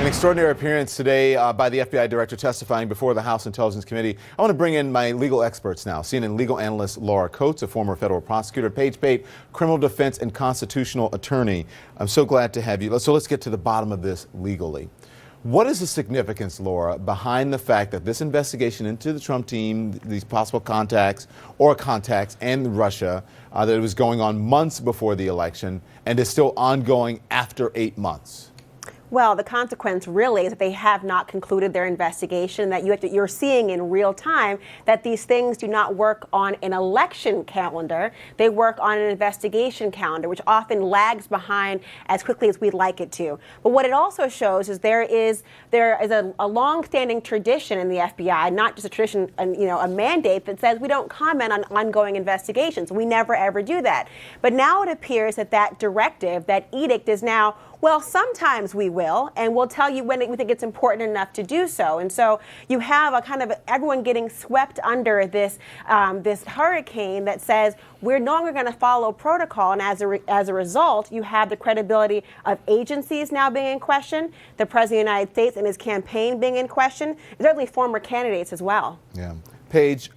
An extraordinary appearance today by the FBI director testifying before the House Intelligence Committee. I want to bring in my legal experts now. CNN legal analyst Laura Coates, a former federal prosecutor, Pate, criminal defense and constitutional attorney. I'm so glad to have you. So let's get to the bottom of this legally. What is the significance, Laura, behind the fact that this investigation into the Trump team, these possible contacts and Russia, that it was going on months before the election and is still ongoing after 8 months? Well, the consequence really is that they have not concluded their investigation, that you're seeing in real time that these things do not work on an election calendar. They work on an investigation calendar, which often lags behind as quickly as we'd like it to. But what it also shows is there is a long-standing tradition in the FBI, not just a tradition, a mandate that says we don't comment on ongoing investigations. We never, ever do that. But now it appears that that directive, that edict is now, well, sometimes we will, and we'll tell you when we think it's important enough to do so. And so you have a kind of everyone getting swept under this this hurricane that says we're no longer going to follow protocol. And as a result, you have the credibility of agencies now being in question, the President of the United States and his campaign being in question, and certainly former candidates as well. Yeah. Paige,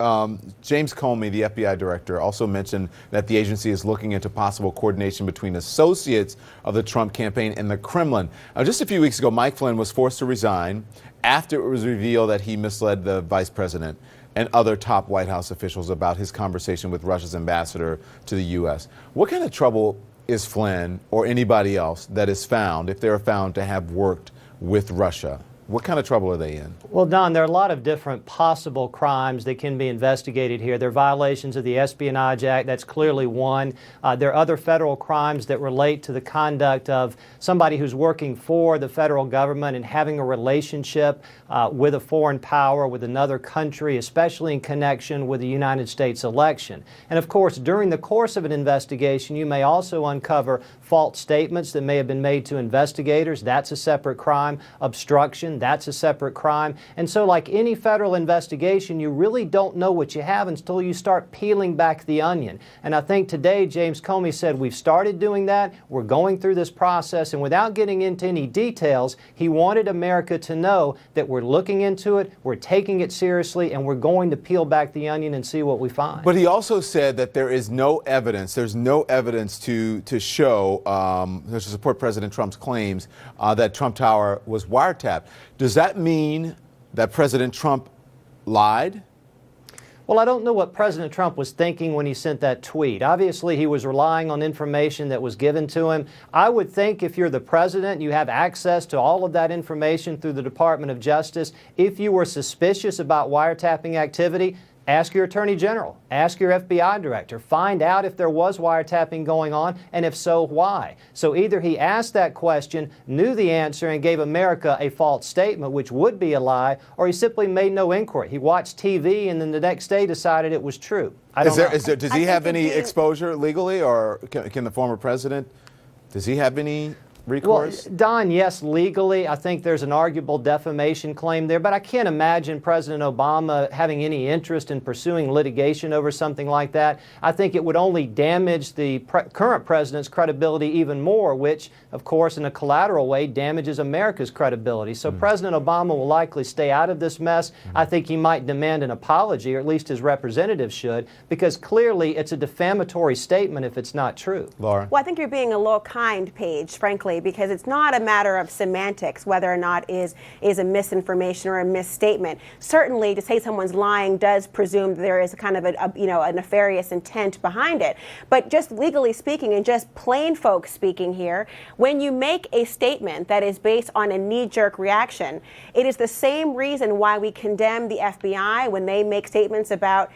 James Comey, the FBI director, also mentioned that the agency is looking into possible coordination between associates of the Trump campaign and the Kremlin. Just a few weeks ago, Mike Flynn was forced to resign after it was revealed that he misled the vice president and other top White House officials about his conversation with Russia's ambassador to the U.S. What kind of trouble is Flynn or anybody else that is found, if they're found to have worked with Russia? What kind of trouble are they in? Well, Don, there are a lot of different possible crimes that can be investigated here. There are violations of the Espionage Act. That's clearly one. There are other federal crimes that relate to the conduct of somebody who's working for the federal government and having a relationship with a foreign power, with another country, especially in connection with the United States election. And of course, during the course of an investigation, you may also uncover false statements that may have been made to investigators. That's a separate crime. Obstruction, that's a separate crime. And so like any federal investigation, you really don't know what you have until you start peeling back the onion. And I think today James Comey said we've started doing that. We're going through this process. And without getting into any details, he wanted America to know that we're looking into it, we're taking it seriously, and we're going to peel back the onion and see what we find. But he also said that there is no evidence, there's no evidence to show, to support President Trump's claims that Trump Tower was wiretapped. Does that mean that President Trump lied? Well, I don't know what President Trump was thinking when he sent that tweet. Obviously, he was relying on information that was given to him. I would think if you're the president, you have access to all of that information through the Department of Justice. If you were suspicious about wiretapping activity, ask your Attorney General, ask your FBI director, find out if there was wiretapping going on, and if so, why. So either he asked that question, knew the answer, and gave America a false statement, which would be a lie, or he simply made no inquiry. He watched TV and then the next day decided it was true. Does he have any exposure legally, or can the former president, does he have any recourse? Well, Don, yes, legally, I think there's an arguable defamation claim there, but I can't imagine President Obama having any interest in pursuing litigation over something like that. I think it would only damage the current president's credibility even more, which, of course, in a collateral way, damages America's credibility. So President Obama will likely stay out of this mess. I think he might demand an apology, or at least his representatives should, because clearly it's a defamatory statement if it's not true. Laura? Well, I think you're being a little kind, Paige, frankly, because it's not a matter of semantics, whether or not is a misinformation or a misstatement. Certainly, to say someone's lying does presume there is a kind of a nefarious intent behind it. But just legally speaking, and just plain folk speaking here, when you make a statement that is based on a knee-jerk reaction, it is the same reason why we condemn the FBI when they make statements about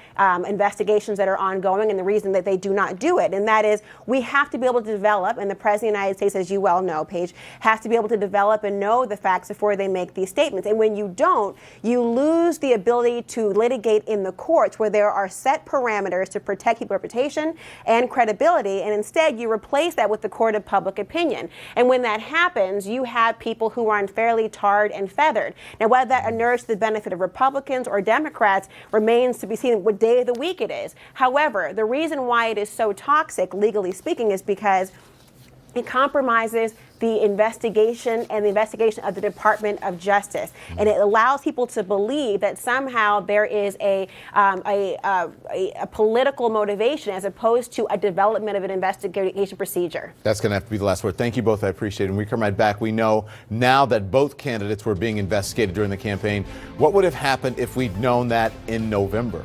investigations that are ongoing, and the reason that they do not do it. And that is, we have to be able to develop, and the President of the United States, as you well know, Paige, has to be able to develop and know the facts before they make these statements. And when you don't, you lose the ability to litigate in the courts, where there are set parameters to protect people's reputation and credibility, and instead you replace that with the court of public opinion. And when that happens, you have people who are unfairly tarred and feathered. Now, whether that inures to the benefit of Republicans or Democrats remains to be seen what day of the week it is. However, the reason why it is so toxic, legally speaking, is because it compromises the investigation and the investigation of the Department of Justice. And it allows people to believe that somehow there is a political motivation as opposed to a development of an investigation procedure. That's going to have to be the last word. Thank you both. I appreciate it. When we come right back, we know now that both candidates were being investigated during the campaign. What would have happened if we'd known that in November?